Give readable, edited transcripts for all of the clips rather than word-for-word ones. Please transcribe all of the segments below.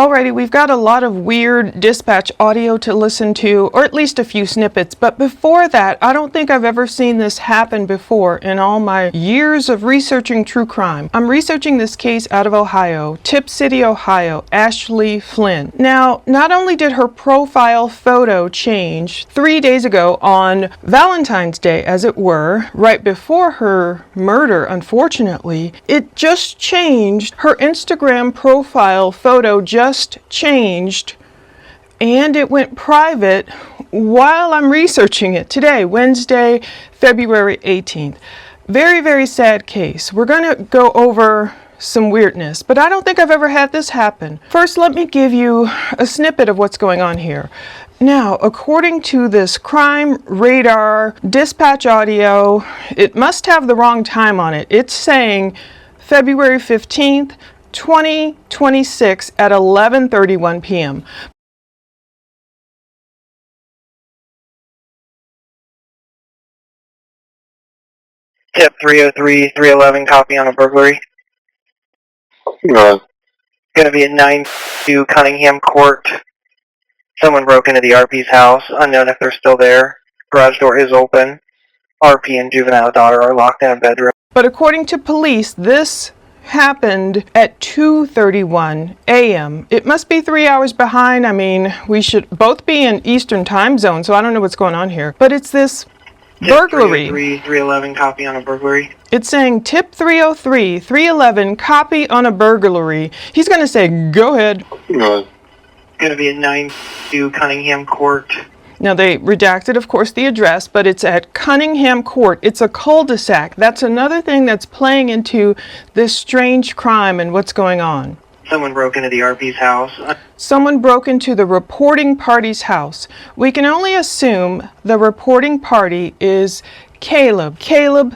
Alrighty, we've got a lot of weird dispatch audio to listen to, or at least a few snippets, but before that, I don't think I've ever seen this happen before in all my years of researching true crime. I'm researching this case out of Ohio, Tip City, Ohio, Ashley Flynn. Now, not only did her profile photo change 3 days ago on Valentine's Day, as it were, right before her murder, unfortunately, it just changed. Her Instagram profile photo just changed, and it went private while I'm researching it today, Wednesday, February 18th. Very, very sad case. We're going to go over some weirdness, but I don't think I've ever had this happen. First, let me give you a snippet of what's going on here. Now, according to this crime radar dispatch audio, it must have the wrong time on it. It's saying February 15th, 2026 at 11:31 p.m. Tip 303-311, copy on a burglary. No. Going to be at 9-2 Cunningham Court. Someone broke into the RP's house. Unknown if they're still there. Garage door is open. RP and juvenile daughter are locked in a bedroom. But according to police, this happened at 2:31 a.m. It must be 3 hours behind. I mean, we should both be in Eastern time zone, so I don't know what's going on here. But it's this burglary. Tip 303-311, copy on a burglary. It's saying tip 303-311, copy on a burglary. He's going to say, go ahead. No. Going to be at 9-2 Cunningham Court. Now, they redacted, of course, the address, but it's at Cunningham Court. It's a cul-de-sac. That's another thing that's playing into this strange crime and what's going on. Someone broke into the RP's house. Someone broke into the reporting party's house. We can only assume the reporting party is Caleb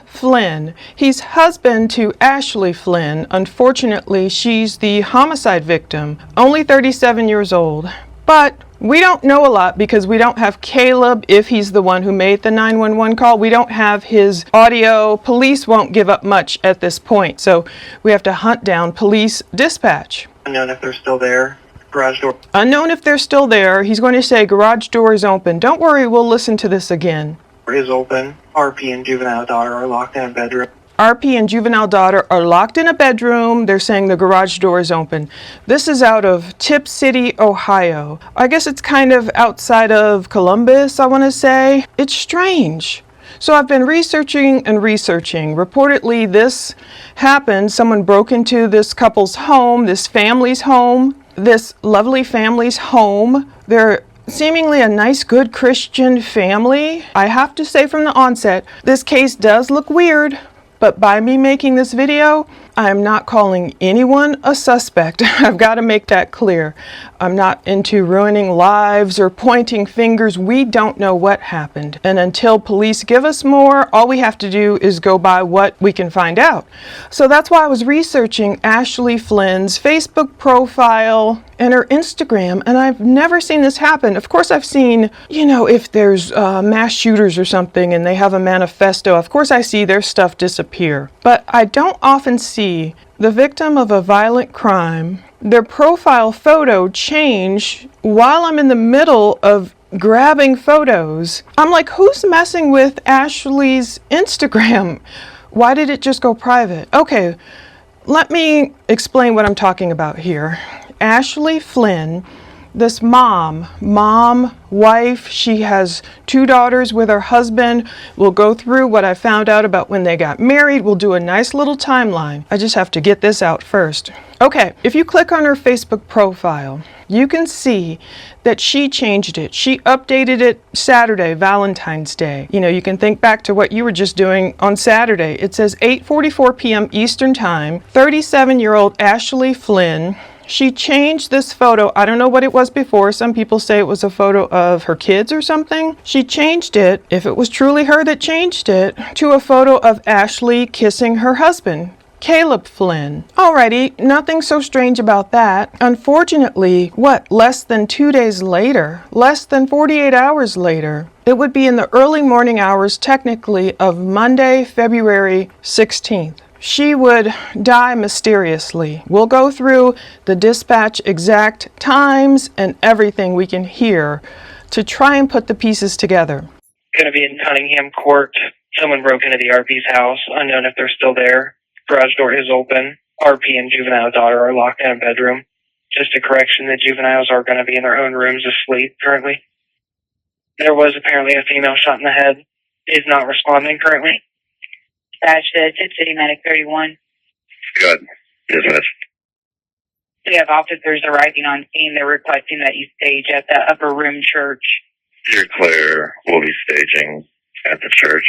Flynn. He's husband to Ashley Flynn. Unfortunately, she's the homicide victim, only 37 years old. But we don't know a lot because we don't have Caleb, if he's the one who made the 911 call. We don't have his audio. Police won't give up much at this point, so we have to hunt down police dispatch. Unknown if they're still there. Garage door. Unknown if they're still there. He's going to say garage door is open. Don't worry, we'll listen to this again. Is open. RP and juvenile daughter are locked in a bedroom. RP and juvenile daughter are locked in a bedroom. They're saying the garage door is open. This is out of Tip City, Ohio. I guess it's kind of outside of Columbus, I want to say. It's strange. So I've been researching and researching. Reportedly, this happened. Someone broke into this couple's home, this family's home, this lovely family's home. They're seemingly a nice, good Christian family. I have to say from the onset, this case does look weird. But by me making this video, I am not calling anyone a suspect. I've got to make that clear. I'm not into ruining lives or pointing fingers. We don't know what happened. And until police give us more, all we have to do is go by what we can find out. So that's why I was researching Ashley Flynn's Facebook profile and her Instagram, and I've never seen this happen. Of course, I've seen, if there's mass shooters or something and they have a manifesto, of course I see their stuff disappear. But I don't often see the victim of a violent crime, their profile photo change while I'm in the middle of grabbing photos. I'm like, who's messing with Ashley's Instagram? Why did it just go private? Okay, let me explain what I'm talking about here. Ashley Flynn, this mom, wife, she has 2 daughters with her husband. We'll go through what I found out about when they got married. We'll do a nice little timeline. I just have to get this out first. Okay, if you click on her Facebook profile, you can see that she changed it. She updated it Saturday, Valentine's Day. You can think back to what you were just doing on Saturday. It says 8:44 p.m. Eastern Time, 37-year-old Ashley Flynn. She changed this photo. I don't know what it was before. Some people say it was a photo of her kids or something. She changed it, if it was truly her that changed it, to a photo of Ashley kissing her husband, Caleb Flynn. Alrighty, nothing so strange about that. Unfortunately, less than 2 days later, less than 48 hours later, it would be in the early morning hours, technically, of Monday, February 16th. she would die mysteriously. We'll go through the dispatch exact times and everything we can hear to try and put the pieces together. Going to be in Cunningham Court. Someone broke into the RP's house. Unknown if they're still there. Garage door is open. RP and juvenile daughter are locked in a bedroom. Just a correction, the juveniles are going to be in their own rooms asleep currently. There was apparently a female shot in the head. Is not responding currently. Dispatch to Tip City Medic 31. Good. Dispatch. We have officers arriving on scene. They're requesting that you stage at the Upper Room Church. You're clear. We'll be staging at the church.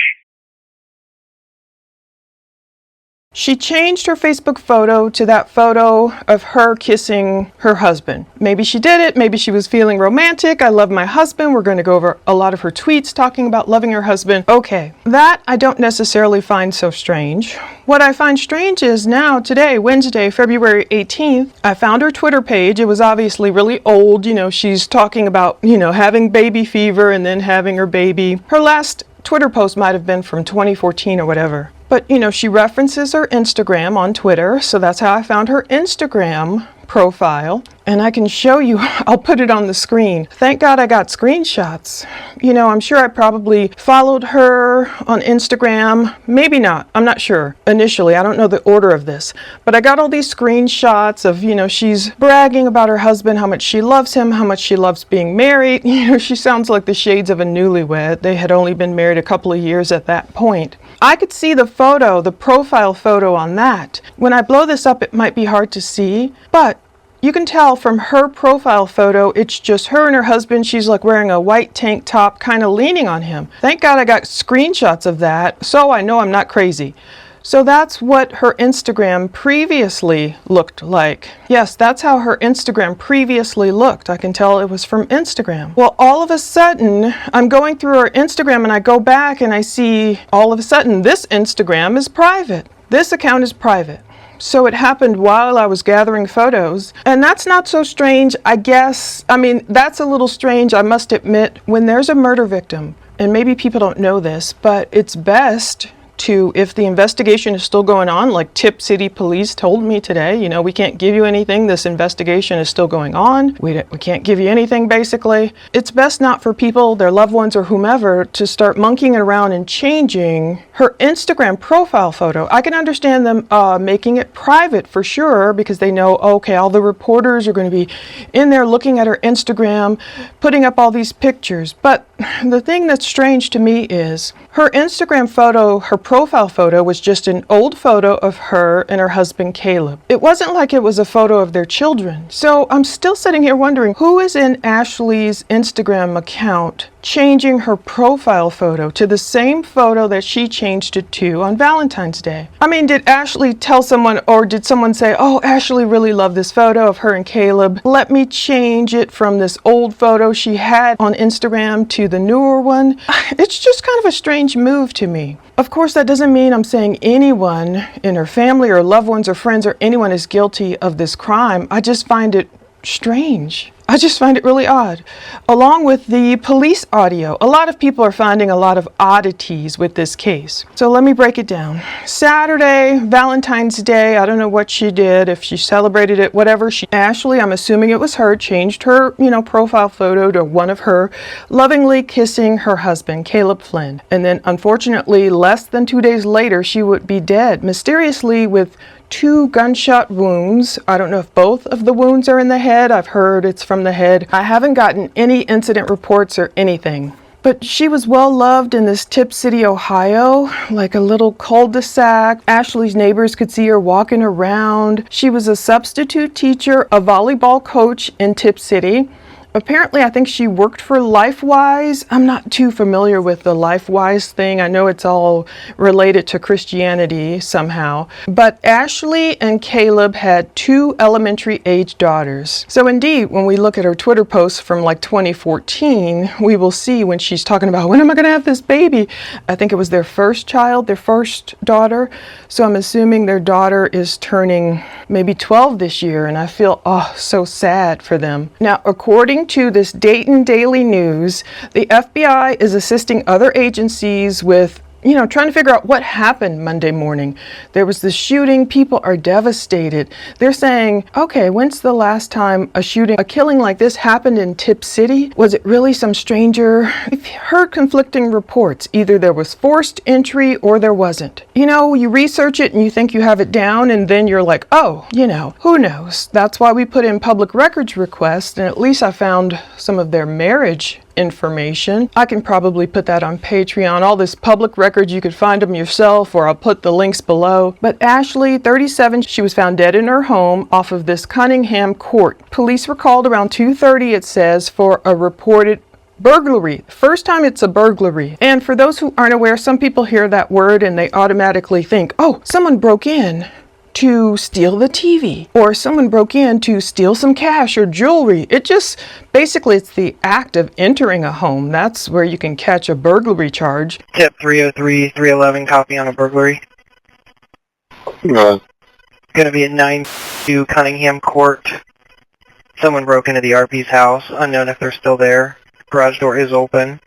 She changed her Facebook photo to that photo of her kissing her husband. Maybe she did it, maybe she was feeling romantic. I love my husband. We're going to go over a lot of her tweets talking about loving her husband. Okay, that I don't necessarily find so strange. What I find strange is now, today, Wednesday, February 18th, I found her Twitter page. It was obviously really old. You know, she's talking about, having baby fever and then having her baby. Her last Twitter post might have been from 2014 or whatever. But, she references her Instagram on Twitter, so that's how I found her Instagram profile. And I can show you, I'll put it on the screen. Thank God I got screenshots. I'm sure I probably followed her on Instagram. Maybe not, I'm not sure. Initially, I don't know the order of this. But I got all these screenshots of, she's bragging about her husband, how much she loves him, how much she loves being married. She sounds like the shades of a newlywed. They had only been married a couple of years at that point. I could see the photo, the profile photo on that. When I blow this up, it might be hard to see, but you can tell from her profile photo, it's just her and her husband. She's like wearing a white tank top, kind of leaning on him. Thank God I got screenshots of that, so I know I'm not crazy. So that's what her Instagram previously looked like. Yes, that's how her Instagram previously looked. I can tell it was from Instagram. Well, all of a sudden, I'm going through her Instagram and I go back and I see all of a sudden this Instagram is private. This account is private. So it happened while I was gathering photos. And that's not so strange, I guess. That's a little strange, I must admit, when there's a murder victim. And maybe people don't know this, but it's best to, if the investigation is still going on, like Tip City Police told me today, we can't give you anything, this investigation is still going on, we can't give you anything basically. It's best not for people, their loved ones or whomever, to start monkeying around and changing her Instagram profile photo. I can understand them making it private for sure, because they know, okay, all the reporters are going to be in there looking at her Instagram, putting up all these pictures. But the thing that's strange to me is her Instagram photo, her profile photo, was just an old photo of her and her husband Caleb. It wasn't like it was a photo of their children. So I'm still sitting here wondering, who is in Ashley's Instagram account changing her profile photo to the same photo that she changed it to on Valentine's Day? Did Ashley tell someone, or did someone say, oh, Ashley really loved this photo of her and Caleb, let me change it from this old photo she had on Instagram to the newer one? It's just kind of a strange move to me. Of course, that doesn't mean I'm saying anyone in her family or loved ones or friends or anyone is guilty of this crime. I just find it strange. I just find it really odd. Along with the police audio, a lot of people are finding a lot of oddities with this case. So let me break it down. Saturday, Valentine's Day, I don't know what she did, if she celebrated it, whatever. Ashley, I'm assuming it was her, changed her, profile photo to one of her lovingly kissing her husband, Caleb Flynn. And then unfortunately, less than 2 days later, she would be dead, mysteriously with 2 gunshot wounds. I don't know if both of the wounds are in the head. I've heard it's from the head. I haven't gotten any incident reports or anything. But she was well loved in this Tip City, Ohio, like a little cul-de-sac. Ashley's neighbors could see her walking around. She was a substitute teacher, a volleyball coach in Tip City. Apparently, I think she worked for LifeWise. I'm not too familiar with the LifeWise thing. I know it's all related to Christianity somehow. But Ashley and Caleb had 2 elementary age daughters. So indeed, when we look at her Twitter posts from like 2014, we will see when she's talking about, when am I going to have this baby? I think it was their first child, their first daughter. So I'm assuming their daughter is turning maybe 12 this year. And I feel, so sad for them. Now, according to this Dayton Daily News, the FBI is assisting other agencies with trying to figure out what happened Monday morning. There was this shooting. People are devastated. They're saying, okay, when's the last time a killing like this happened in Tip City? Was it really some stranger? We've heard conflicting reports. Either there was forced entry or there wasn't. You research it and you think you have it down, and then you're like, oh, who knows? That's why we put in public records requests, and at least I found some of their marriage information. I can probably put that on Patreon. All this public records, you could find them yourself, or I'll put the links below. But Ashley, 37, she was found dead in her home off of this Cunningham court. Police were called around 2:30, it says, for a reported burglary. First time it's a burglary. And for those who aren't aware, some people hear that word and they automatically think, oh, someone broke in to steal the TV, or someone broke in to steal some cash or jewelry. Basically it's the act of entering a home. That's where you can catch a burglary charge. Tip 303-311, copy on a burglary. Going to be at 9-2 Cunningham Court. Someone broke into the RP's house, unknown if they're still there. Garage door is open.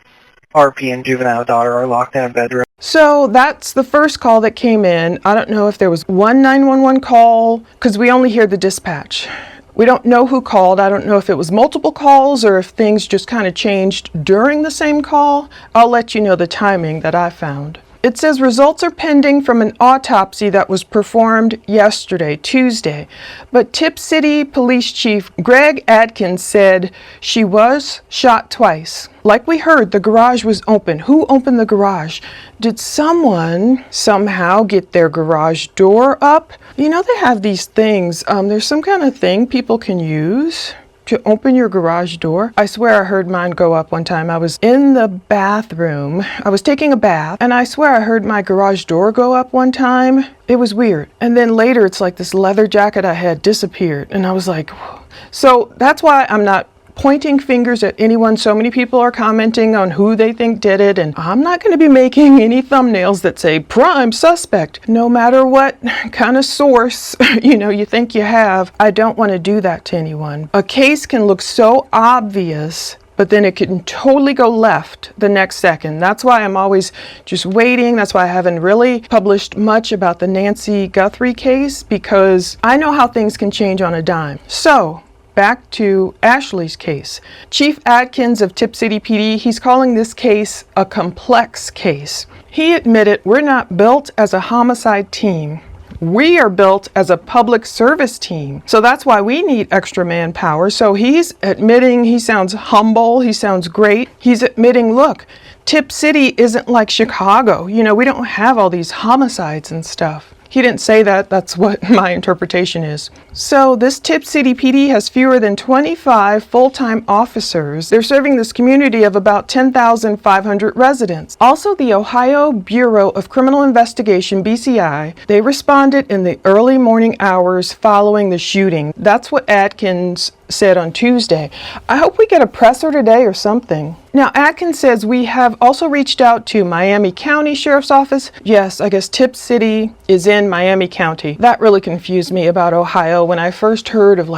RP and juvenile daughter are locked in a bedroom. So that's the first call that came in. I don't know if there was one 911 call, because we only hear the dispatch. We don't know who called. I don't know if it was multiple calls or if things just kind of changed during the same call. I'll let you know the timing that I found. It says results are pending from an autopsy that was performed yesterday, Tuesday. But Tip City Police Chief Greg Adkins said she was shot twice. Like we heard, the garage was open. Who opened the garage? Did someone somehow get their garage door up? They have these things. There's some kind of thing people can use to open your garage door. I swear I heard mine go up one time. I was in the bathroom. I was taking a bath, and I swear I heard my garage door go up one time. It was weird. And then later, it's like this leather jacket I had disappeared. And I was like, whoa. So that's why I'm not pointing fingers at anyone. So many people are commenting on who they think did it, and I'm not going to be making any thumbnails that say prime suspect. No matter what kind of source you think you have, I don't want to do that to anyone. A case can look so obvious, but then it can totally go left the next second. That's why I'm always just waiting. That's why I haven't really published much about the Nancy Guthrie case, because I know how things can change on a dime. So back to Ashley's case. Chief Adkins of Tip City PD, he's calling this case a complex case. He admitted we're not built as a homicide team. We are built as a public service team. So that's why we need extra manpower. So he's admitting, he sounds humble, he sounds great. He's admitting, look, Tip City isn't like Chicago. We don't have all these homicides and stuff. He didn't say that. That's what my interpretation is. So this Tip City PD has fewer than 25 full-time officers. They're serving this community of about 10,500 residents. Also, the Ohio Bureau of Criminal Investigation, BCI, they responded in the early morning hours following the shooting. That's what Adkins said on Tuesday. I hope we get a presser today or something. Now, Atkins says we have also reached out to Miami County Sheriff's Office. Yes, I guess Tip City is in Miami County. That really confused me about Ohio when I first heard of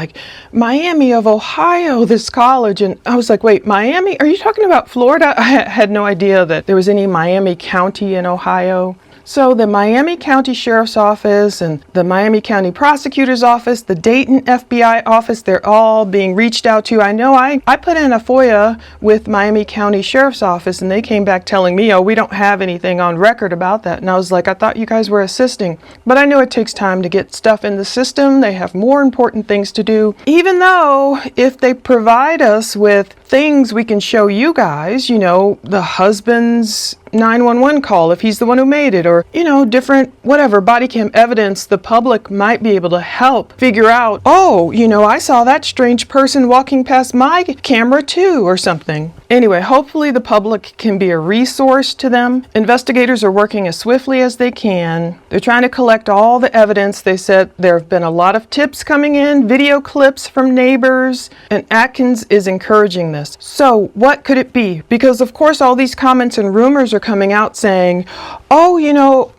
Miami of Ohio, this college. And I was like, wait, Miami? Are you talking about Florida? I had no idea that there was any Miami County in Ohio. So the Miami County Sheriff's Office and the Miami County Prosecutor's Office, the Dayton FBI office, they're all being reached out to. I know I put in a FOIA with Miami County Sheriff's Office, and they came back telling me, oh, we don't have anything on record about that. And I was like, I thought you guys were assisting. But I know it takes time to get stuff in the system. They have more important things to do. Even though if they provide us with things we can show you guys, the husband's 911 call if he's the one who made it, or different body cam evidence, the public might be able to help figure out, oh, I saw that strange person walking past my camera too, or something. Anyway, hopefully the public can be a resource to them. Investigators are working as swiftly as they can. They're trying to collect all the evidence. They said there have been a lot of tips coming in, video clips from neighbors, and Atkins is encouraging this. So what could it be? Because of course all these comments and rumors are coming out saying, oh,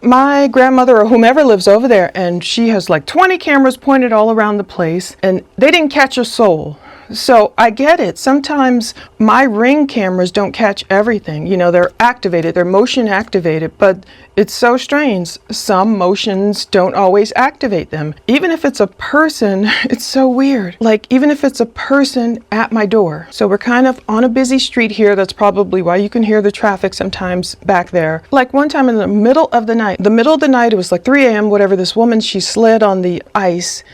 my grandmother or whomever lives over there, and she has 20 cameras pointed all around the place, and they didn't catch a soul. So I get it. Sometimes my Ring cameras don't catch everything. You know, they're activated, they're motion activated, but it's so strange. Some motions don't always activate them. Even if it's a person, it's so weird. Like, even if it's a person at my door. So we're kind of on a busy street here. That's probably why you can hear the traffic sometimes back there. Like one time in the middle of the night, it was like 3 a.m., whatever, this woman, she slid on the ice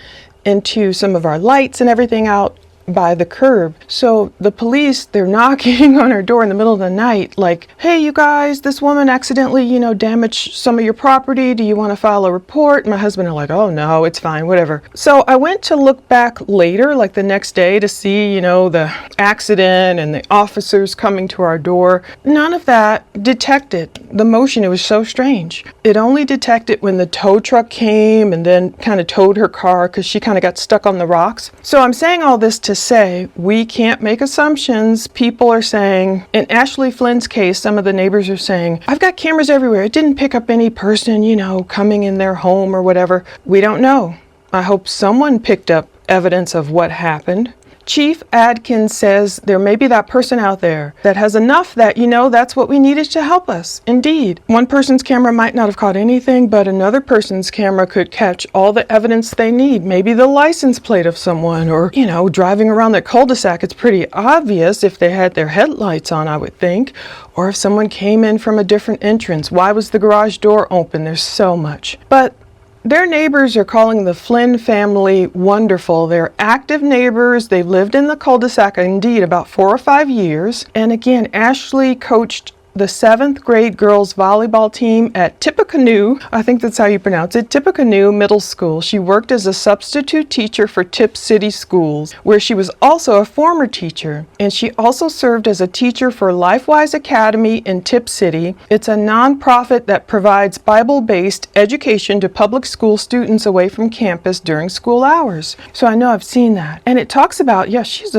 into some of our lights and everything out by the curb. So the police, they're knocking on our door in the middle of the night, like, hey, you guys, this woman accidentally, damaged some of your property. Do you want to file a report? My husband are like, oh no, it's fine, whatever. So I went to look back later, like the next day, to see, the accident and the officers coming to our door. None of that detected the motion. It was so strange. It only detected when the tow truck came and then kind of towed her car because she kind of got stuck on the rocks. So I'm saying all this to say we can't make assumptions. People are saying, in Ashley Flynn's case, some of the neighbors are saying, I've got cameras everywhere. It didn't pick up any person, coming in their home or whatever. We don't know. I hope someone picked up evidence of what happened. Chief Adkins says there may be that person out there that has enough that, that's what we needed to help us. Indeed, one person's camera might not have caught anything, but another person's camera could catch all the evidence they need. Maybe the license plate of someone, or, driving around the cul-de-sac. It's pretty obvious if they had their headlights on, I would think, or if someone came in from a different entrance. Why was the garage door open? There's so much. But their neighbors are calling the Flynn family wonderful. They're active neighbors. They've lived in the cul-de-sac, indeed, about 4 or 5 years. And again, Ashley coached the 7th grade girls volleyball team at Tippecanoe, I think that's how you pronounce it, Tippecanoe Middle School. She worked as a substitute teacher for Tipp City Schools, where she was also a former teacher. And she also served as a teacher for LifeWise Academy in Tipp City. It's a nonprofit that provides Bible-based education to public school students away from campus during school hours. So I know I've seen that. And it talks about, she was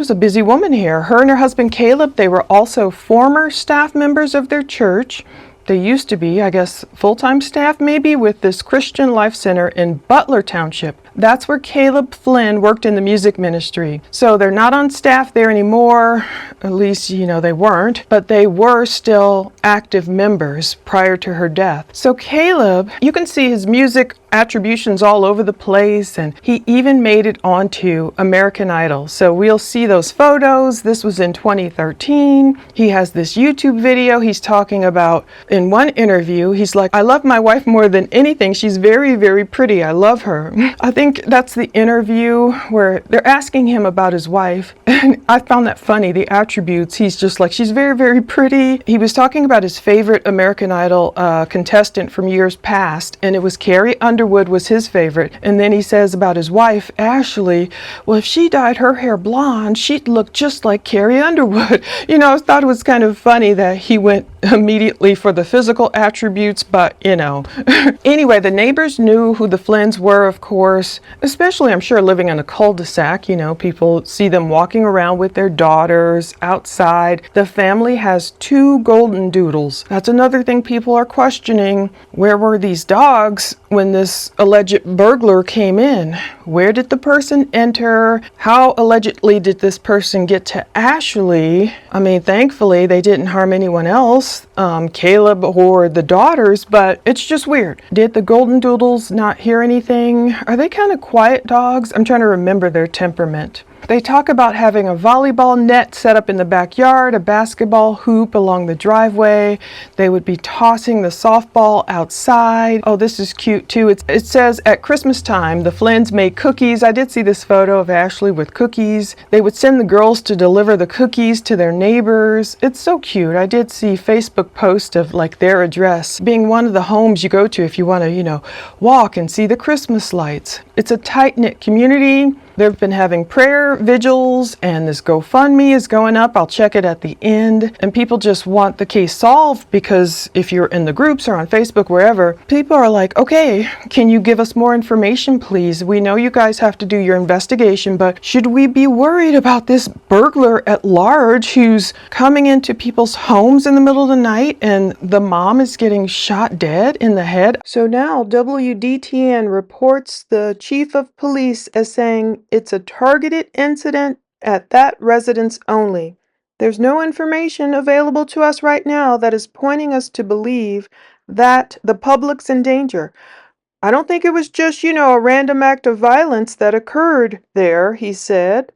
a busy woman here. Her and her husband Caleb, they were also former staff members of their church. They used to be, I guess, full-time staff maybe with this Christian Life Center in Butler Township. That's where Caleb Flynn worked in the music ministry. So they're not on staff there anymore, at least, they weren't, but they were still active members prior to her death. So Caleb, you can see his music attributions all over the place, and he even made it onto American Idol. So we'll see those photos. This was in 2013. He has this YouTube video he's talking about. In one interview, he's like, I love my wife more than anything. She's very, very pretty. I love her. I think that's the interview where they're asking him about his wife. And I found that funny, the attributes. He's just like, she's very, very pretty. He was talking about his favorite American Idol contestant from years past, and it was Carrie Underwood was his favorite. And then he says about his wife, Ashley, well, if she dyed her hair blonde, she'd look just like Carrie Underwood. I thought it was kind of funny that he went immediately for the physical attributes, but Anyway, the neighbors knew who the Flynns were, of course, especially, I'm sure, living in a cul-de-sac. People see them walking around with their daughters outside. The family has 2 golden doodles. That's another thing people are questioning. Where were these dogs when this alleged burglar came in? Where did the person enter? How allegedly did this person get to Ashley? I mean, thankfully, they didn't harm anyone else, Caleb or the daughters, but it's just weird. Did the golden doodles not hear anything? Are they kind of quiet dogs? I'm trying to remember their temperament. They talk about having a volleyball net set up in the backyard, a basketball hoop along the driveway. They would be tossing the softball outside. Oh, this is cute too. It says at Christmas time, the Flynns made cookies. I did see this photo of Ashley with cookies. They would send the girls to deliver the cookies to their neighbors. It's so cute. I did see Facebook post of like their address being one of the homes you go to if you want to, walk and see the Christmas lights. It's a tight-knit community. They've been having prayer vigils, and this GoFundMe is going up. I'll check it at the end. And people just want the case solved because if you're in the groups or on Facebook, wherever, people are like, okay, can you give us more information, please? We know you guys have to do your investigation, but should we be worried about this burglar at large who's coming into people's homes in the middle of the night and the mom is getting shot dead in the head? So now WDTN reports the chief of police as saying it's a targeted incident at that residence only. There's no information available to us right now that is pointing us to believe that the public's in danger. I don't think it was just, a random act of violence that occurred there, he said.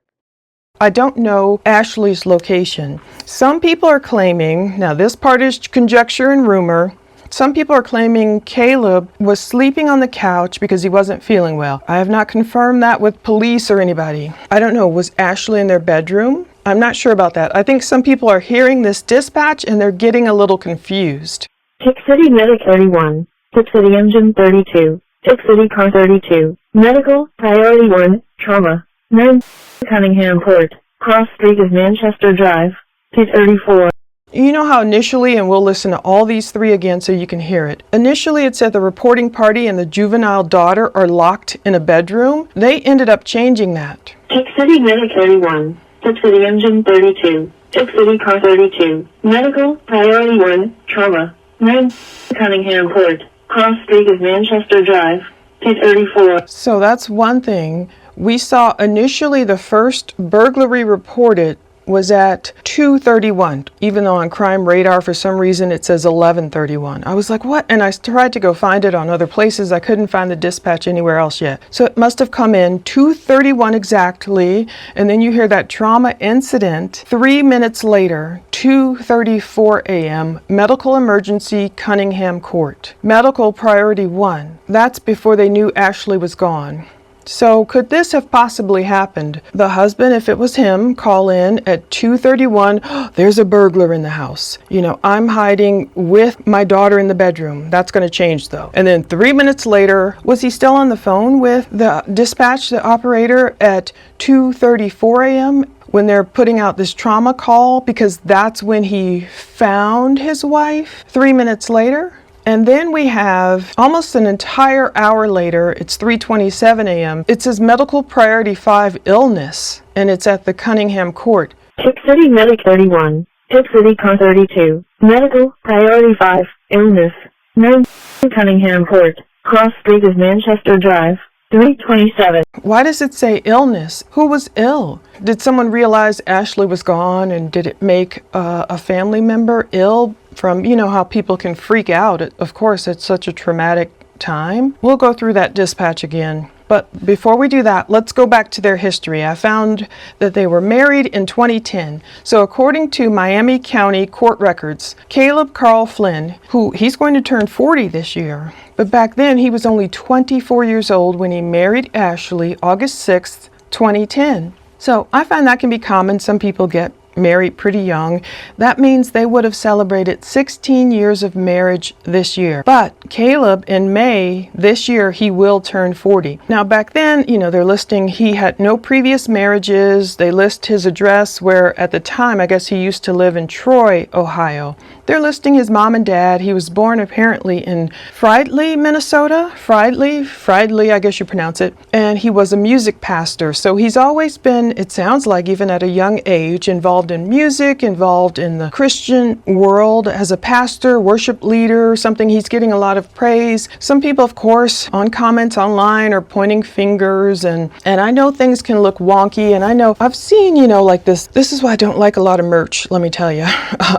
I don't know Ashley's location. Some people are claiming, now this part is conjecture and rumor, some people are claiming Caleb was sleeping on the couch because he wasn't feeling well. I have not confirmed that with police or anybody. I don't know, was Ashley in their bedroom? I'm not sure about that. I think some people are hearing this dispatch and they're getting a little confused. Tick City Medic 31, Tick City Engine 32, Tick City Car 32, Medical, Priority 1, Trauma, 9, Cunningham Court, Cross Street of Manchester Drive, T34. You know how initially, and we'll listen to all these three again so you can hear it. Initially it said the reporting party and the juvenile daughter are locked in a bedroom. They ended up changing that. Tick City Medic 31, Tick City Engine 32, Tick City Car 32, Medical, Priority 1, Trauma, 9, Cunningham Court, Cross Street of Manchester Drive, T34. So that's one thing. We saw initially the first burglary reported was at 2:31, even though on Crime Radar for some reason it says 11:31. I was like, what? And I tried to go find it on other places. I couldn't find the dispatch anywhere else yet. So it must have come in 2:31 exactly, and then you hear that trauma incident 3 minutes later, 2:34 a.m., medical emergency, Cunningham Court. Medical priority 1. That's before they knew Ashley was gone. So could this have possibly happened? The husband, if it was him, call in at 2:31, there's a burglar in the house. I'm hiding with my daughter in the bedroom. That's going to change though. And then 3 minutes later, was he still on the phone with the dispatch, the operator at 2:34 a.m.? when they're putting out this trauma call, because that's when he found his wife 3 minutes later? And then we have almost an entire hour later, it's 3:27 a.m. It says medical priority 5 illness, and it's at the Cunningham Court. Tick City Medic 31, Tick City Car 32, Medical Priority 5 illness, 9 Cunningham Court, Cross Street of Manchester Drive, 327. Why does it say illness? Who was ill? Did someone realize Ashley was gone, and did it make a family member ill from, how people can freak out? Of course, it's such a traumatic time. We'll go through that dispatch again. But before we do that, let's go back to their history. I found that they were married in 2010. So according to Miami County court records, Caleb Carl Flynn, he's going to turn 40 this year, but back then he was only 24 years old when he married Ashley August 6th, 2010. So I find that can be common. Some people get married pretty young. That means they would have celebrated 16 years of marriage this year. But Caleb, in May this year, he will turn 40. Now back then, they're listing he had no previous marriages. They list his address where at the time, I guess he used to live in Troy, Ohio. They're listing his mom and dad. He was born apparently in Fridley, Minnesota. Fridley, I guess you pronounce it. And he was a music pastor. So he's always been, it sounds like, even at a young age, involved in music, involved in the Christian world as a pastor, worship leader, something. He's getting a lot of praise. Some people, of course, on comments online are pointing fingers, and I know things can look wonky, and I know I've seen, like this is why I don't like a lot of merch, let me tell you.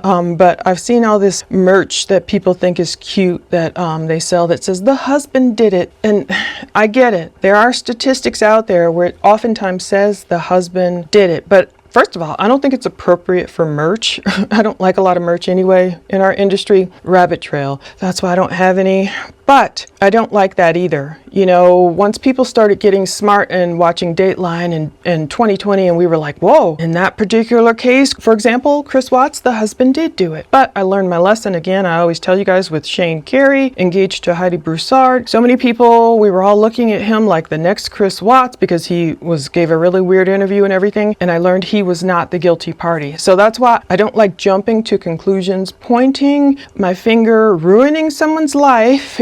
But I've seen all this merch that people think is cute that they sell that says the husband did it, and I get it. There are statistics out there where it oftentimes says the husband did it, but first of all, I don't think it's appropriate for merch. I don't like a lot of merch anyway in our industry. Rabbit trail. That's why I don't have any. But I don't like that either. Once people started getting smart and watching Dateline in 2020, and we were like, whoa, in that particular case, for example, Chris Watts, the husband did do it. But I learned my lesson again. I always tell you guys with Shane Carey, engaged to Heidi Broussard. So many people, we were all looking at him like the next Chris Watts because he gave a really weird interview and everything. And I learned he was not the guilty party. So that's why I don't like jumping to conclusions, pointing my finger, ruining someone's life,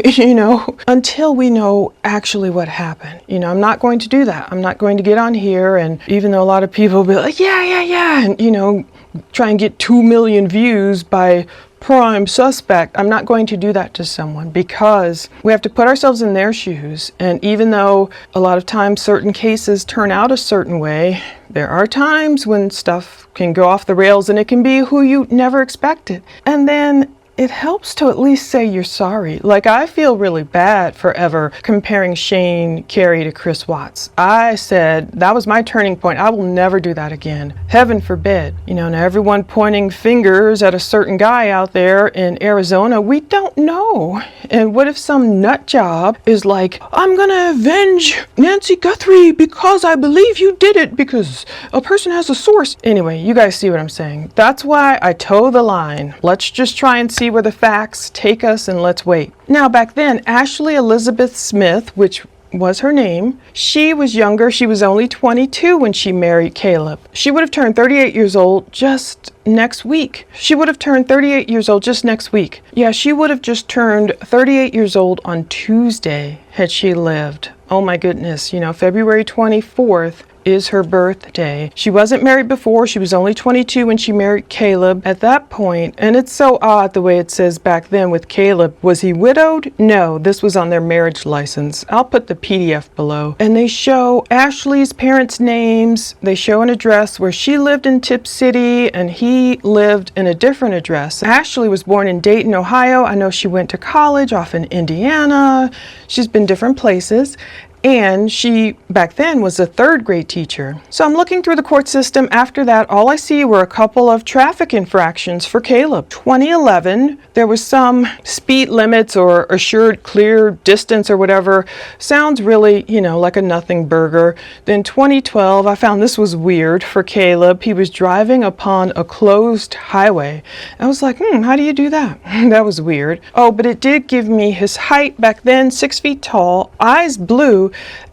until we know actually what happened. I'm not going to do that. I'm not going to get on here, and even though a lot of people will be like, yeah, and try and get 2 million views by prime suspect. I'm not going to do that to someone because we have to put ourselves in their shoes. And even though a lot of times certain cases turn out a certain way, there are times when stuff can go off the rails and it can be who you never expected. And then it helps to at least say you're sorry. Like, I feel really bad for ever comparing Shane Carey to Chris Watts. I said that was my turning point. I will never do that again. Heaven forbid. Now everyone pointing fingers at a certain guy out there in Arizona, we don't know. And what if some nut job is like, I'm gonna avenge Nancy Guthrie because I believe you did it because a person has a source. Anyway, you guys see what I'm saying. That's why I toe the line. Let's just try and see where the facts take us, and let's wait. Now, back then, Ashley Elizabeth Smith, which was her name, she was younger. She was only 22 when she married Caleb. She would have turned 38 years old just next week. She would have turned 38 years old just next week. Yeah, she would have just turned 38 years old on Tuesday had she lived. Oh my goodness, February 24th is her birthday. She wasn't married before. She was only 22 when she married Caleb at that point. And it's so odd the way it says back then with Caleb. Was he widowed? No, this was on their marriage license. I'll put the PDF below. And they show Ashley's parents' names. They show an address where she lived in Tip City and he lived in a different address. Ashley was born in Dayton, Ohio. I know she went to college off in Indiana. She's been different places. And she, back then, was a third grade teacher. So I'm looking through the court system. After that, all I see were a couple of traffic infractions for Caleb. 2011, there was some speed limits or assured clear distance or whatever. Sounds really, like a nothing burger. Then 2012, I found this was weird for Caleb. He was driving upon a closed highway. I was like, how do you do that? That was weird. Oh, but it did give me his height back then, 6 feet tall, eyes blue.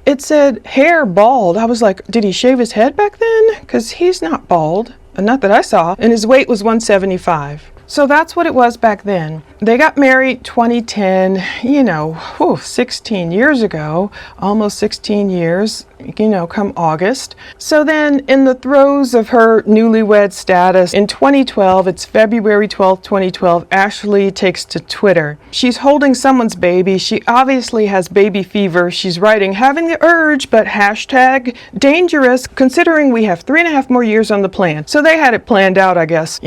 It said hair bald. I was like, did he shave his head back then? Because he's not bald, not that I saw. And his weight was 175. So that's what it was back then. They got married 2010, 16 years ago, almost 16 years, come August. So then in the throes of her newlywed status in 2012, it's February 12th, 2012, Ashley takes to Twitter. She's holding someone's baby. She obviously has baby fever. She's writing, having the urge, but hashtag dangerous, considering we have 3.5 more years on the plan. So they had it planned out, I guess.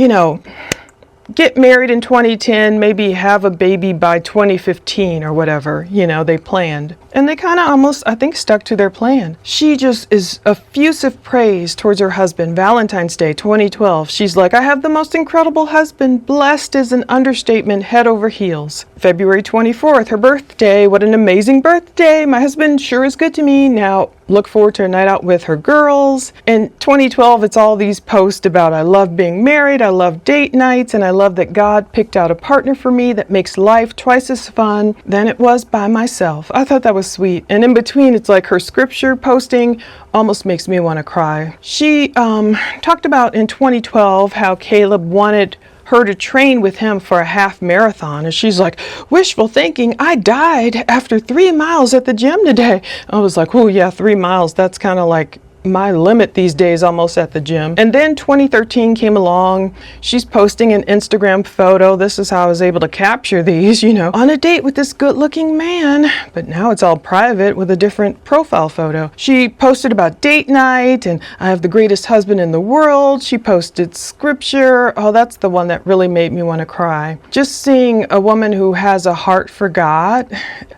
Get married in 2010, maybe have a baby by 2015 or whatever, they planned. And they kind of almost, I think, stuck to their plan. She just is effusive praise towards her husband. Valentine's Day 2012, she's like, I have the most incredible husband. Blessed is an understatement, head over heels. February 24th, her birthday. What an amazing birthday. My husband sure is good to me. Now, look forward to a night out with her girls. In 2012, it's all these posts about I love being married, I love date nights, and I love that God picked out a partner for me that makes life twice as fun than it was by myself. I thought that was sweet. And in between, it's like her scripture posting almost makes me want to cry. She talked about in 2012 how Caleb wanted her to train with him for a half marathon. And she's like, wishful thinking, I died after 3 miles at the gym today. I was like, oh yeah, 3 miles. That's kind of like my limit these days almost at the gym. And then 2013 came along. She's posting an Instagram photo. This is how I was able to capture these, on a date with this good looking man. But now it's all private with a different profile photo. She posted about date night and I have the greatest husband in the world. She posted scripture. Oh, that's the one that really made me want to cry. Just seeing a woman who has a heart for God.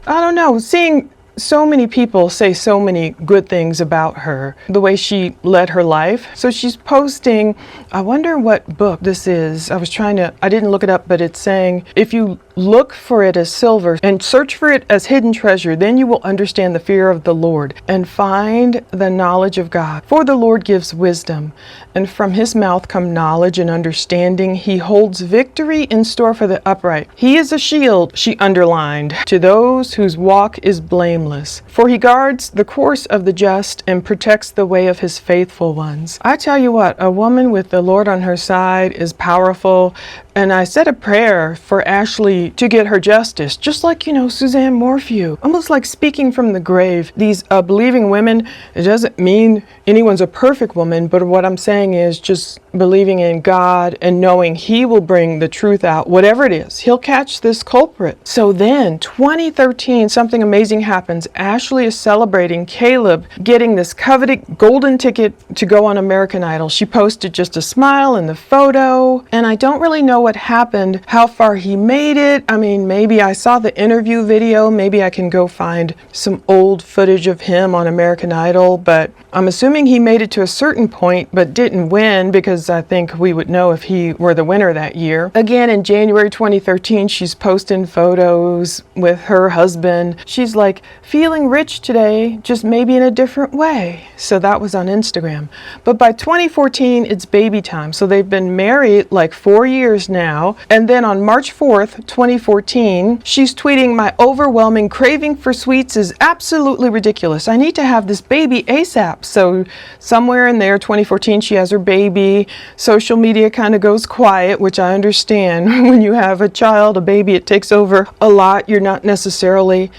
I don't know, seeing so many people say so many good things about her, the way she led her life. So she's posting, I wonder what book this is. I didn't look it up, but it's saying, if you look for it as silver and search for it as hidden treasure, then you will understand the fear of the Lord and find the knowledge of God. For the Lord gives wisdom, and from his mouth come knowledge and understanding. He holds victory in store for the upright. He is a shield, she underlined, to those whose walk is blameless. For he guards the course of the just and protects the way of his faithful ones. I tell you what, a woman with the Lord on her side is powerful. And I said a prayer for Ashley community to get her justice. Just like, Suzanne Morphew. Almost like speaking from the grave. These believing women, it doesn't mean anyone's a perfect woman, but what I'm saying is just believing in God and knowing He will bring the truth out, whatever it is. He'll catch this culprit. So then, 2013, something amazing happens. Ashley is celebrating Caleb getting this coveted golden ticket to go on American Idol. She posted just a smile in the photo, and I don't really know what happened, how far he made it. I mean, maybe I saw the interview video. Maybe I can go find some old footage of him on American Idol, but I'm assuming he made it to a certain point but didn't win, because I think we would know if he were the winner that year. Again, in January 2013, she's posting photos with her husband. She's like, feeling rich today, just maybe in a different way. So that was on Instagram. But by 2014, it's baby time. So they've been married like 4 years now. And then on March 4th, 2014, she's tweeting, my overwhelming craving for sweets is absolutely ridiculous. I need to have this baby ASAP. So somewhere in there, 2014, she has her baby. Social media kind of goes quiet, which I understand. When you have a child, a baby, it takes over a lot. You're not necessarily,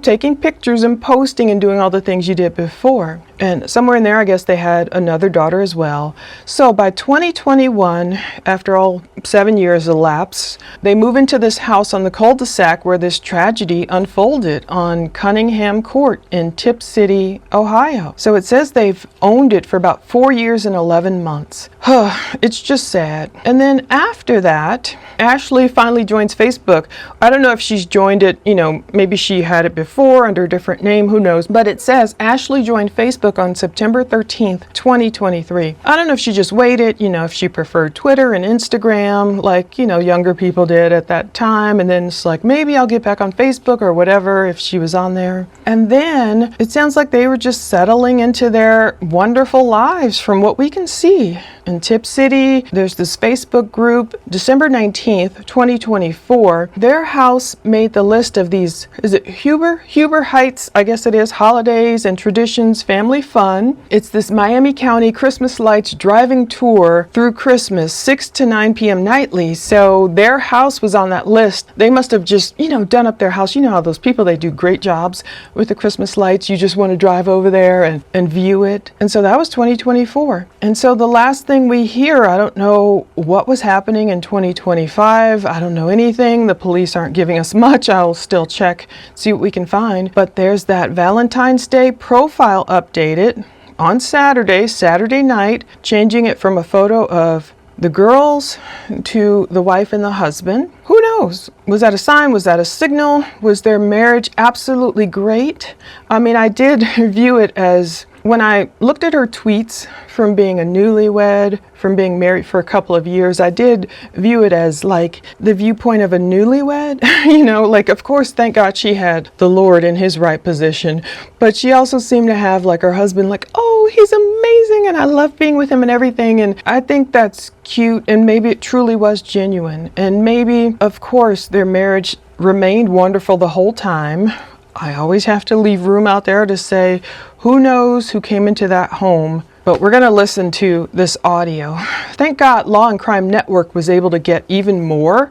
taking pictures and posting and doing all the things you did before. And somewhere in there, I guess they had another daughter as well. So by 2021, after all 7 years elapse, they move into this house on the cul-de-sac where this tragedy unfolded on Cunningham Court in Tip City, Ohio. So it says they've owned it for about 4 years and 11 months. It's just sad. And then after that, Ashley finally joins Facebook. I don't know if she's joined it, maybe she had it before under a different name, who knows. But it says Ashley joined Facebook on September 13th, 2023. I don't know if she just waited, if she preferred Twitter and Instagram, like, younger people did at that time. And then it's like, maybe I'll get back on Facebook or whatever if she was on there. And then it sounds like they were just settling into their wonderful lives from what we can see. In Tip City, there's this Facebook group, December 19th, 2024. Their house made the list of these, is it Huber Heights, I guess it is, holidays and traditions, family fun. It's this Miami County Christmas lights driving tour through Christmas, 6 to 9 p.m. nightly. So their house was on that list. They must have just, done up their house. You know how those people, they do great jobs with the Christmas lights. You just want to drive over there and view it. And so that was 2024. And so the last thing we hear, I don't know what was happening in 2025. I don't know anything. The police aren't giving us much. I'll still check, see what we can find. But there's that Valentine's Day profile updated on Saturday night, changing it from a photo of the girls to the wife and the husband. Who knows? Was that a sign? Was that a signal? Was their marriage absolutely great? I mean, I did view it as, when I looked at her tweets from being a newlywed, from being married for a couple of years, I did view it as like the viewpoint of a newlywed. Of course, thank God she had the Lord in His right position, but she also seemed to have like her husband, like, oh, he's amazing and I love being with him and everything. And I think that's cute, and maybe it truly was genuine. And maybe, of course, their marriage remained wonderful the whole time. I always have to leave room out there to say, who knows who came into that home. But we're going to listen to this audio. Thank God Law and Crime Network was able to get even more,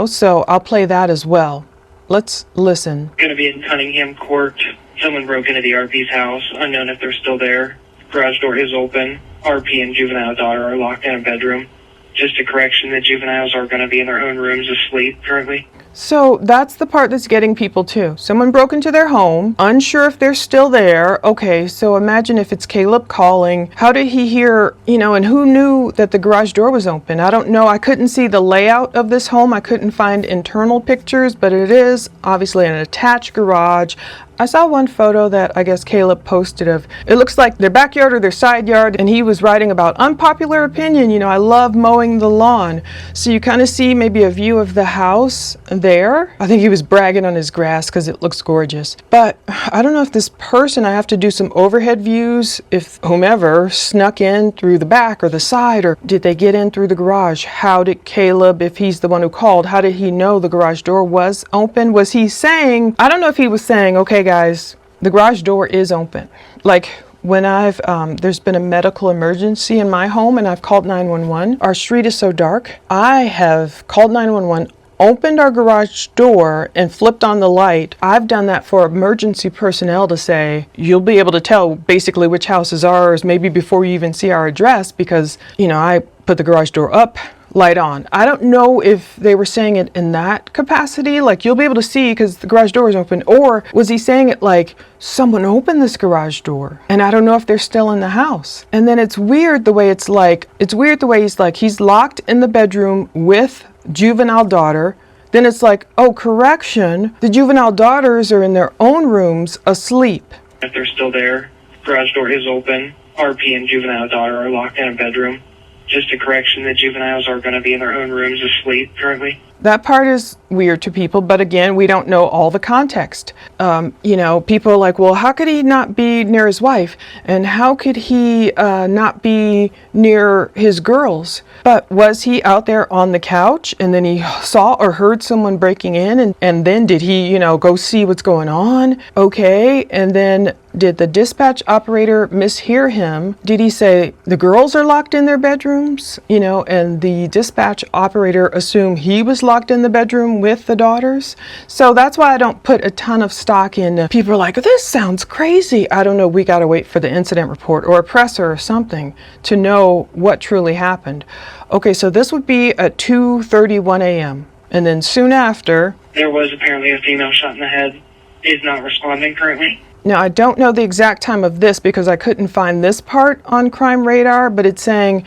so I'll play that as well. Let's listen. Going to be in Cunningham Court. Someone broke into the RP's house. Unknown if they're still there. Garage door is open. RP and juvenile daughter are locked in a bedroom. Just a correction, the juveniles are going to be in their own rooms asleep currently. So that's the part that's getting people too. Someone broke into their home, unsure if they're still there. Okay, so imagine if it's Caleb calling. How did he hear, and who knew that the garage door was open? I don't know. I couldn't see the layout of this home. I couldn't find internal pictures, but it is obviously an attached garage. I saw one photo that I guess Caleb posted of, it looks like their backyard or their side yard, and he was writing about unpopular opinion, I love mowing the lawn. So you kind of see maybe a view of the house there. I think he was bragging on his grass because it looks gorgeous. But I don't know if this person, I have to do some overhead views, if whomever snuck in through the back or the side, or did they get in through the garage? How did Caleb, if he's the one who called, how did he know the garage door was open? Was he saying, I don't know if he was saying, okay guys, the garage door is open. Like when there's been a medical emergency in my home and I've called 911, our street is so dark, I have called 911 opened our garage door and flipped on the light. I've done that for emergency personnel to say, you'll be able to tell basically which house is ours, maybe before you even see our address, because, I put the garage door up, light on. I don't know if they were saying it in that capacity, like you'll be able to see because the garage door is open, or was he saying it like someone opened this garage door and I don't know if they're still in the house. And then it's weird the way he's like, he's locked in the bedroom with juvenile daughter. Then it's like, oh, correction, the juvenile daughters are in their own rooms asleep. If they're still there, garage door is open. RP and juvenile daughter are locked in a bedroom. Just a correction, the juveniles are going to be in their own rooms asleep currently. That part is weird to people, but again, we don't know all the context. People are like, well, how could he not be near his wife? And how could he not be near his girls? But was he out there on the couch and then he saw or heard someone breaking in? And then did he, go see what's going on? Okay. And then did the dispatch operator mishear him? Did he say the girls are locked in their bedrooms? And the dispatch operator assumed he was locked in the bedroom with the daughters. So that's why I don't put a ton of stock in. People are like, this sounds crazy. I don't know. We got to wait for the incident report or a presser or something to know what truly happened. Okay, so this would be at 2:31 a.m. And then soon after, there was apparently a female shot in the head. Is not responding currently. Now, I don't know the exact time of this because I couldn't find this part on Crime Radar, but it's saying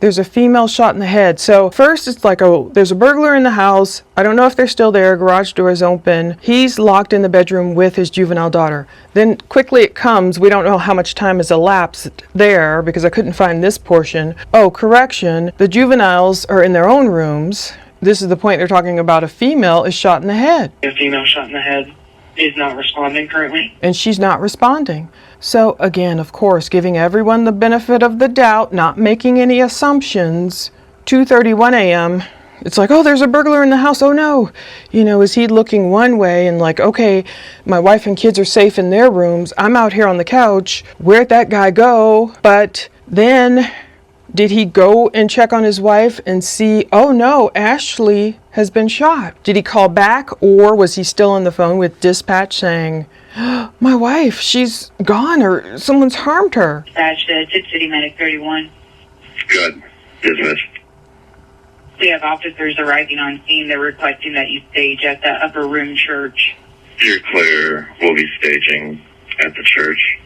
there's a female shot in the head. So first it's like, oh, there's a burglar in the house. I don't know if they're still there. Garage door is open. He's locked in the bedroom with his juvenile daughter. Then quickly it comes. We don't know how much time has elapsed there because I couldn't find this portion. Oh, correction. The juveniles are in their own rooms. This is the point they're talking about. A female is shot in the head. A female shot in the head is not responding currently. And she's not responding. So again, of course, giving everyone the benefit of the doubt, not making any assumptions. 2:31 a.m. It's like, oh, there's a burglar in the house. Oh no. Is he looking one way and like, okay, my wife and kids are safe in their rooms. I'm out here on the couch. Where'd that guy go? But then did he go and check on his wife and see, oh no, Ashley has been shot? Did he call back, or was he still on the phone with dispatch saying, my wife, she's gone, or someone's harmed her? Dispatch to Tip City Medic 31. Good. Dismissed. We have officers arriving on scene. They're requesting that you stage at the Upper Room Church. You're clear. We'll be staging at the church.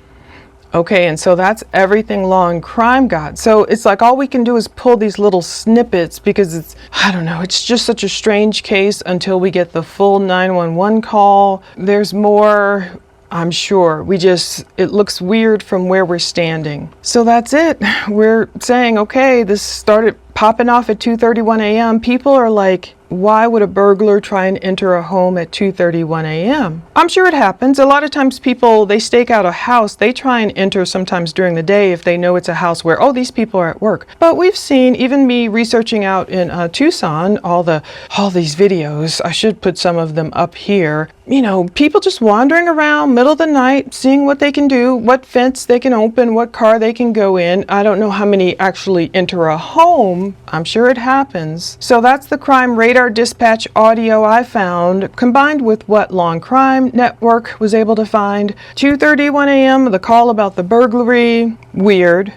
Okay, and so that's everything Law and Crime got. So it's like all we can do is pull these little snippets because it's just such a strange case until we get the full 911 call. There's more, I'm sure. It looks weird from where we're standing. So that's it. We're saying, okay, this started popping off at 2:31 a.m. People are like, why would a burglar try and enter a home at 2:31 a.m.? I'm sure it happens. A lot of times people, they stake out a house, they try and enter sometimes during the day if they know it's a house where, oh, these people are at work. But we've seen, even me researching out in Tucson, all these videos, I should put some of them up here, people just wandering around middle of the night, seeing what they can do, what fence they can open, what car they can go in. I don't know how many actually enter a home. I'm sure it happens. So that's the Crime Radar dispatch audio I found, combined with what Law and Crime Network was able to find. 2:31 a.m., the call about the burglary. Weird.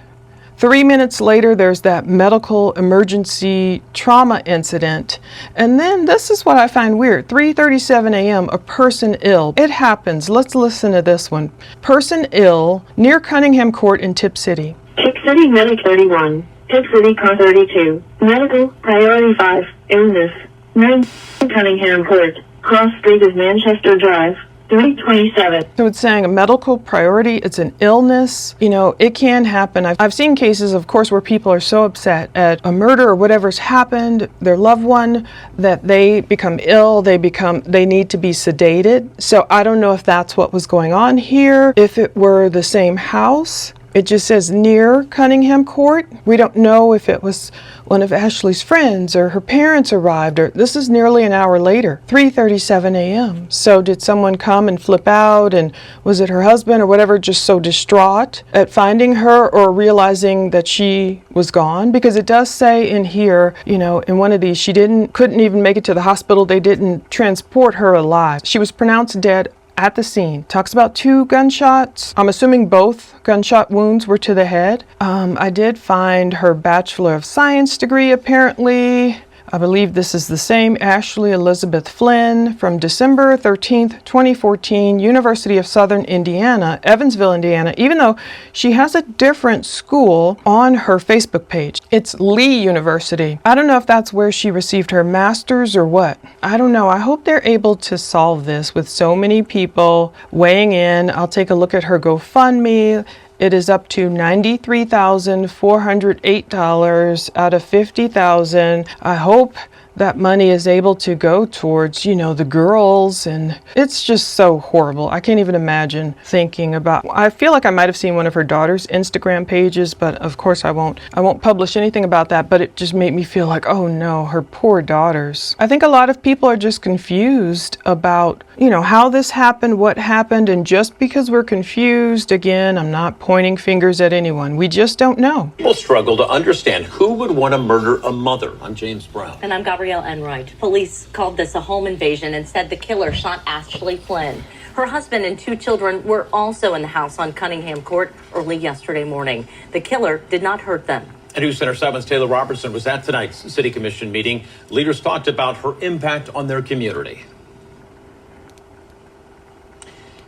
3 minutes later, there's that medical emergency trauma incident. And then this is what I find weird. 3:37 a.m., a person ill. It happens. Let's listen to this one. Person ill near Cunningham Court in Tip City. Tip City Medic 31. Tip City Car 32. Medical Priority 5. Illness. 9 Cunningham Court. Cross Street is Manchester Drive. 327. So it's saying a medical priority, it's an illness. It can happen. I've seen cases, of course, where people are so upset at a murder or whatever's happened, their loved one, that they become ill, they need to be sedated. So I don't know if that's what was going on here. If it were the same house, It just says near Cunningham Court. We don't know if it was one of Ashley's friends or her parents arrived, or this is nearly an hour later, 3:37 a.m. So did someone come and flip out, and was it her husband or whatever, just so distraught at finding her or realizing that she was gone? Because it does say in here, you know, in one of these, she couldn't even make it to the hospital. They didn't transport her alive. She was pronounced dead at the scene. Talks about 2 gunshots. I'm assuming both gunshot wounds were to the head. I did find her Bachelor of Science degree, apparently. I believe this is the same Ashley Elizabeth Flynn from December 13th, 2014, University of Southern Indiana, Evansville, Indiana, even though she has a different school on her Facebook page. It's Lee University. I don't know if that's where she received her master's or what. I don't know. I hope they're able to solve this with so many people weighing in. I'll take a look at her GoFundMe. It is up to $93,408 out of $50,000. I hope that money is able to go towards, you know, the girls, and it's just so horrible. I can't even imagine thinking about. I feel like I might have seen one of her daughter's Instagram pages, but of course I won't publish anything about that, but it just made me feel like, oh no, her poor daughters. I think a lot of people are just confused about, you know, how this happened, what happened, and just because we're confused, again, I'm not pointing fingers at anyone. We just don't know. People struggle to understand who would want to murder a mother. I'm James Brown. And I'm Gabrielle Enright. Police called this a home invasion and said the killer shot Ashley Flynn. Her husband and 2 children were also in the house on Cunningham Court early yesterday morning. The killer did not hurt them. And News Center 7's Taylor Robertson was at tonight's City Commission meeting. Leaders talked about her impact on their community.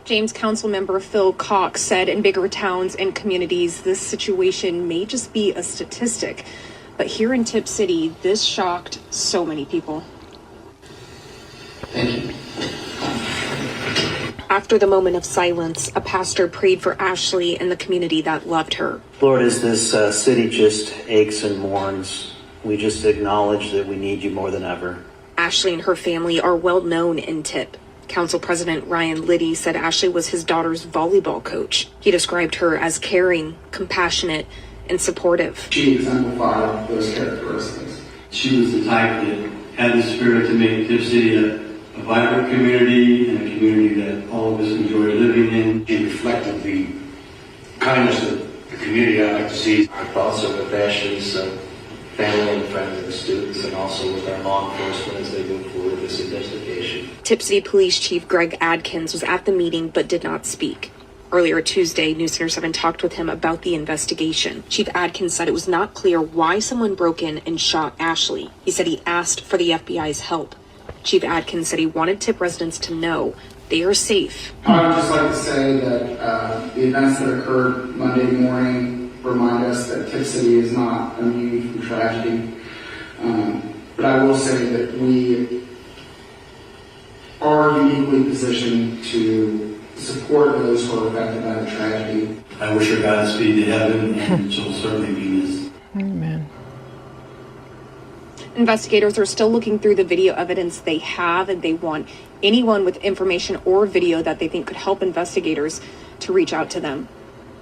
James Councilmember Phil Cox said in bigger towns and communities, this situation may just be a statistic. But here in Tip City, this shocked so many people. Thank you. After the moment of silence, a pastor prayed for Ashley and the community that loved her. Lord, as this city just aches and mourns, we just acknowledge that we need you more than ever. Ashley and her family are well known in Tip. Council President Ryan Liddy said Ashley was his daughter's volleyball coach. He described her as caring, compassionate, and supportive. She exemplified those characteristics. She was the type that had the spirit to make Tip City a vibrant community and a community that all of us enjoy living in. She reflected the kindness of the community I like to see. Also with Ashley's family and friends and students, and also with our law enforcement as they move forward this investigation. Tip City Police Chief Greg Adkins was at the meeting but did not speak. Earlier Tuesday, News Center 7 talked with him about the investigation. Chief Adkins said it was not clear why someone broke in and shot Ashley. He said he asked for the FBI's help. Chief Adkins said he wanted Tip residents to know they are safe. I would just like to say that the events that occurred Monday morning remind us that Tip City is not immune from tragedy. But I will say that we are uniquely positioned to support those who are affected by the tragedy. I wish her Godspeed to heaven, and she'll certainly be missed. Amen. Investigators are still looking through the video evidence they have, and they want anyone with information or video that they think could help investigators to reach out to them.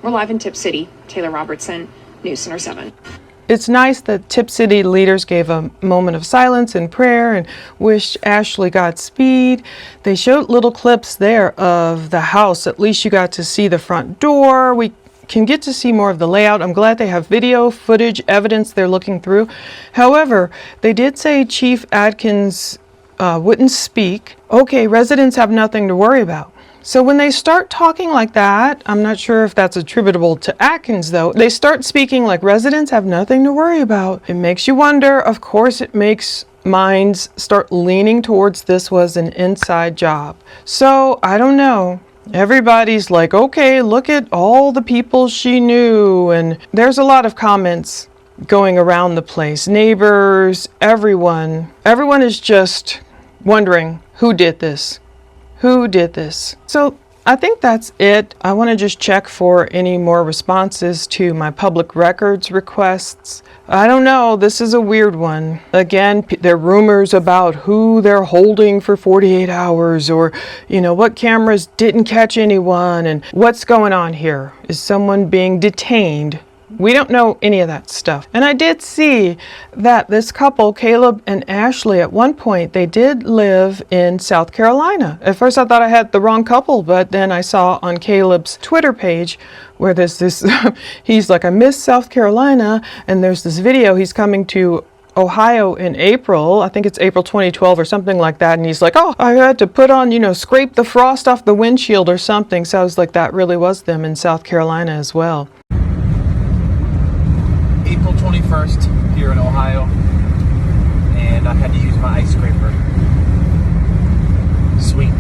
We're live in Tip City. Taylor Robertson, News Center 7. It's nice that Tip City leaders gave a moment of silence and prayer and wished Ashley Godspeed. They showed little clips there of the house. At least you got to see the front door. We can get to see more of the layout. I'm glad they have video footage, evidence they're looking through. However, they did say Chief Adkins wouldn't speak. Okay, residents have nothing to worry about. So when they start talking like that, I'm not sure if that's attributable to Atkins though, they start speaking like residents have nothing to worry about. It makes you wonder. Of course, it makes minds start leaning towards this was an inside job. So I don't know. Everybody's like, okay, look at all the people she knew. And there's a lot of comments going around the place. Neighbors, everyone is just wondering who did this. Who did this? So I think that's it. I want to just check for any more responses to my public records requests. I don't know, this is a weird one. Again, there are rumors about who they're holding for 48 hours or, what cameras didn't catch anyone and what's going on here. Is someone being detained? We don't know any of that stuff. And I did see that this couple, Caleb and Ashley, at one point, they did live in South Carolina. At first I thought I had the wrong couple, but then I saw on Caleb's Twitter page where there's this, he's like, I miss South Carolina, and there's this video, he's coming to Ohio in April, I think it's April 2012 or something like that, and he's like, oh, I had to put on, scrape the frost off the windshield or something. So I was like, that really was them in South Carolina as well. April 21st here in Ohio, and I had to use my ice scraper. Sweet.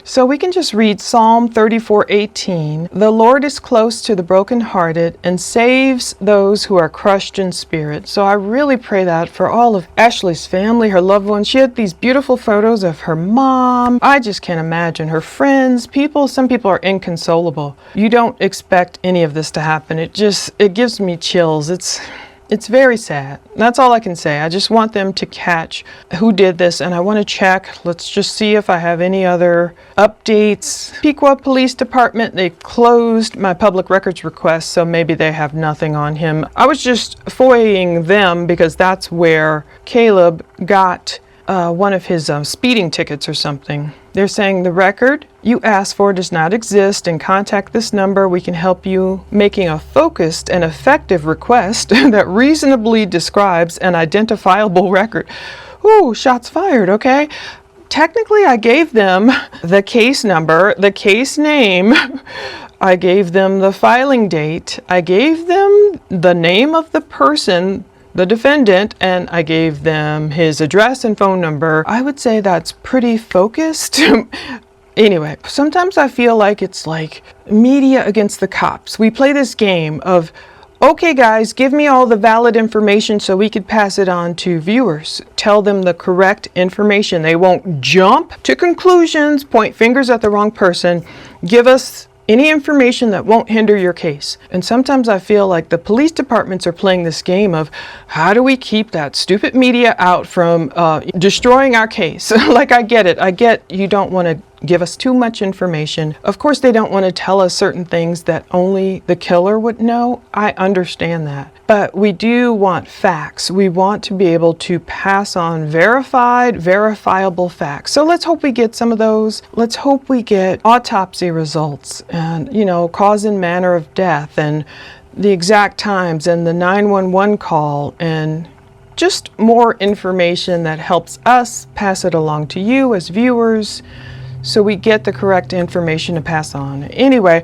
So we can just read Psalm 34:18. The Lord is close to the brokenhearted and saves those who are crushed in spirit. So I really pray that for all of Ashley's family, her loved ones. She had these beautiful photos of her mom. I just can't imagine her friends, some people are inconsolable. You don't expect any of this to happen. It gives me chills. It's very sad. That's all I can say. I just want them to catch who did this, and I want to check. Let's just see if I have any other updates. Piqua Police Department, they closed my public records request, so maybe they have nothing on him. I was just FOIAing them because that's where Caleb got one of his speeding tickets or something. They're saying the record you asked for does not exist, and contact this number. We can help you making a focused and effective request that reasonably describes an identifiable record. Ooh, shots fired, okay? Technically, I gave them the case number, the case name. I gave them the filing date. I gave them the name of the person, the defendant, and I gave them his address and phone number. I would say that's pretty focused. Anyway, sometimes I feel like it's like media against the cops. We play this game of, okay guys, give me all the valid information so we could pass it on to viewers. Tell them the correct information. They won't jump to conclusions, point fingers at the wrong person. Give us any information that won't hinder your case. And sometimes I feel like the police departments are playing this game of, how do we keep that stupid media out from destroying our case? Like, I get it. I get you don't want to give us too much information. Of course, they don't want to tell us certain things that only the killer would know. I understand that. But we do want facts. We want to be able to pass on verifiable facts. So let's hope we get some of those. Let's hope we get autopsy results and, cause and manner of death and the exact times and the 911 call and just more information that helps us pass it along to you as viewers, so we get the correct information to pass on. Anyway,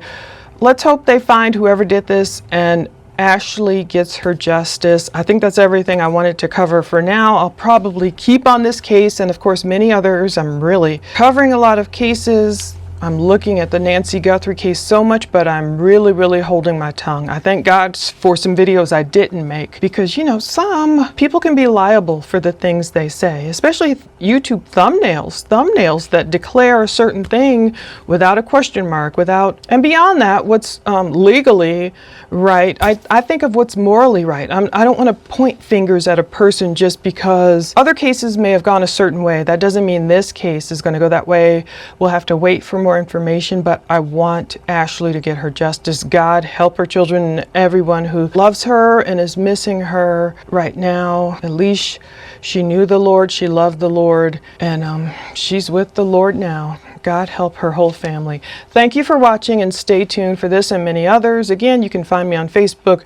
let's hope they find whoever did this and Ashley gets her justice. I think that's everything I wanted to cover for now. I'll probably keep on this case and of course many others. I'm really covering a lot of cases. I'm looking at the Nancy Guthrie case so much, but I'm really holding my tongue. I thank God for some videos I didn't make because, some people can be liable for the things they say, especially YouTube thumbnails that declare a certain thing without a question mark, and beyond that, what's legally right. I think of what's morally right. I don't want to point fingers at a person just because other cases may have gone a certain way. That doesn't mean this case is going to go that way. We'll have to wait for more information, but I want Ashley to get her justice. God help her children and everyone who loves her and is missing her right now. At least she knew the Lord, she loved the Lord, and she's with the Lord now. God help her whole family. Thank you for watching and stay tuned for this and many others. Again, you can find me on Facebook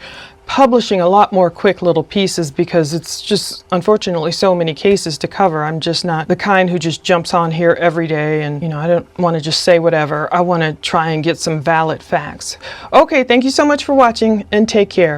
publishing a lot more quick little pieces because it's just unfortunately so many cases to cover. I'm just not the kind who just jumps on here every day and I don't want to just say whatever. I want to try and get some valid facts. Okay, thank you so much for watching and take care.